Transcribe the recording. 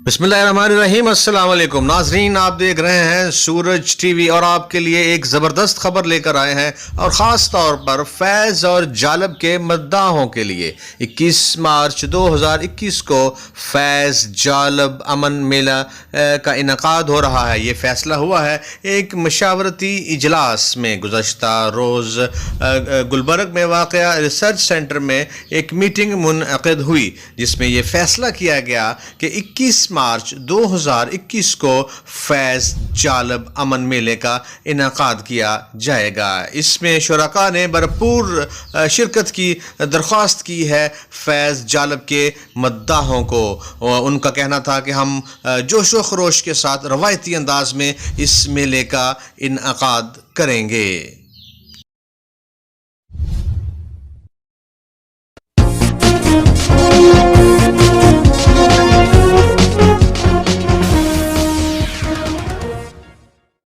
बिस्मिल्लाहिर्रहमानिर्रहीम। अस्सलाम वालेकुम नाजरीन, आप देख रहे हैं सूरज टीवी और आपके लिए एक ज़बरदस्त खबर लेकर आए हैं और ख़ास तौर पर फैज़ और जालब के मद्दाहों के लिए 21 मार्च 2021 को फैज़ जालब अमन मेला का इनकाद हो रहा है। ये फ़ैसला हुआ है एक मशावरती इजलास में। गुज़श्ता रोज़ गुलबर्ग में वाक़या रिसर्च सेंटर में एक मीटिंग मुनअक़िद हुई जिसमें ये फ़ैसला किया गया कि 21 मार्च 2021 को फैज़ जालब अमन मेले का इनकाद किया जाएगा। इसमें शुरका ने भरपूर शिरकत की दरख्वास्त की है फैज़ जालब के मद्दाहों को। उनका कहना था कि हम जोश व खरोश के साथ रवायती अंदाज में इस मेले का इनकाद करेंगे।